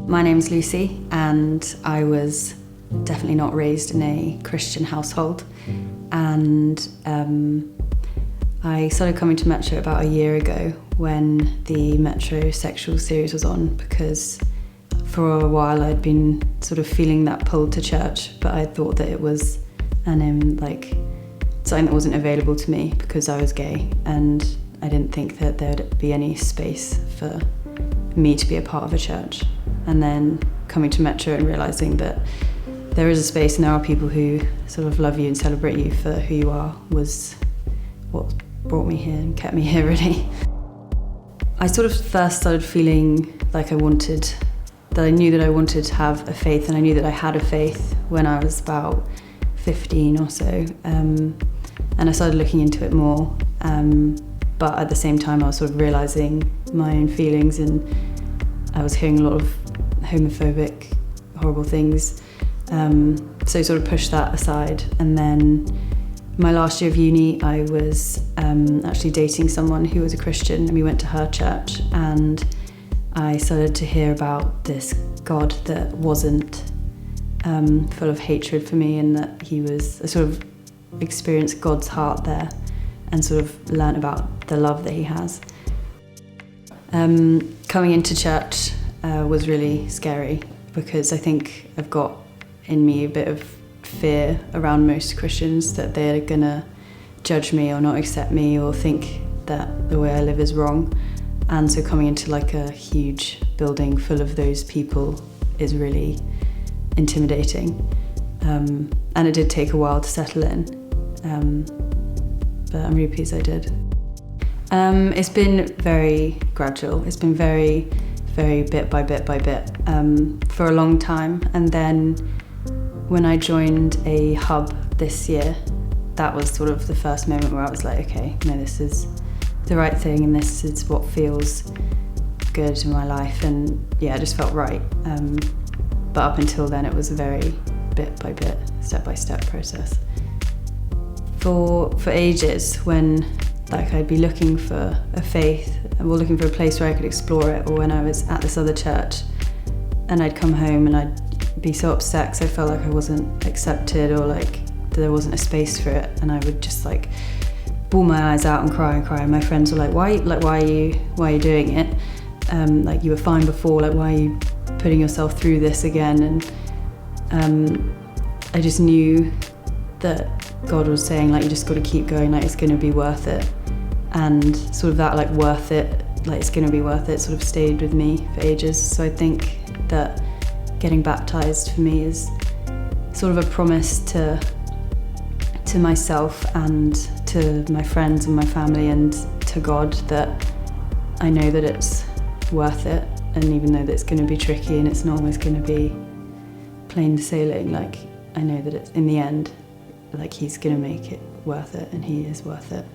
My name's Lucy, and I was definitely not raised in a Christian household. And I started coming to Metro about a year ago when the Metro sexual series was on, because for a while I'd been sort of feeling that pull to church, but I thought that it was something that wasn't available to me because I was gay, and I didn't think that there'd be any space for me to be a part of a church. And then coming to Metro and realising that there is a space and there are people who sort of love you and celebrate you for who you are was what brought me here and kept me here, really. I sort of first started feeling like I knew that I wanted to have a faith, and I knew that I had a faith when I was about 15 or so. And I started looking into it more, but at the same time I was sort of realising my own feelings, and I was hearing a lot of homophobic, horrible things. So I sort of pushed that aside. And then my last year of uni, I was actually dating someone who was a Christian, and we went to her church, and I started to hear about this God that wasn't full of hatred for me, and that I sort of experienced God's heart there and sort of learnt about the love that he has. Coming into church was really scary, because I think I've got in me a bit of fear around most Christians, that they're gonna judge me or not accept me or think that the way I live is wrong. And so coming into like a huge building full of those people is really intimidating. And it did take a while to settle in, but I'm really pleased I did. It's been very gradual. It's been very, very bit by bit by bit for a long time. And then when I joined a hub this year, that was sort of the first moment where I was like, okay, no, this is the right thing, and this is what feels good in my life. And yeah, it just felt right. But up until then, it was a very bit by bit, step by step process. For ages, when I'd be looking for a faith, or looking for a place where I could explore it, or when I was at this other church, and I'd come home and I'd be so upset because I felt like I wasn't accepted, or like there wasn't a space for it, and I would just like bawl my eyes out and cry and cry. And my friends were like, why are you doing it? Like, you were fine before, like why are you putting yourself through this again? And I just knew that God was saying, like, you just got to keep going, like it's going to be worth it. And sort of that, like, worth it, like it's going to be worth it, sort of stayed with me for ages. So I think that getting baptised for me is sort of a promise to myself and to my friends and my family and to God, that I know that it's worth it. And even though that it's going to be tricky and it's not always going to be plain sailing, like I know that it's, in the end, like he's going to make it worth it, and he is worth it.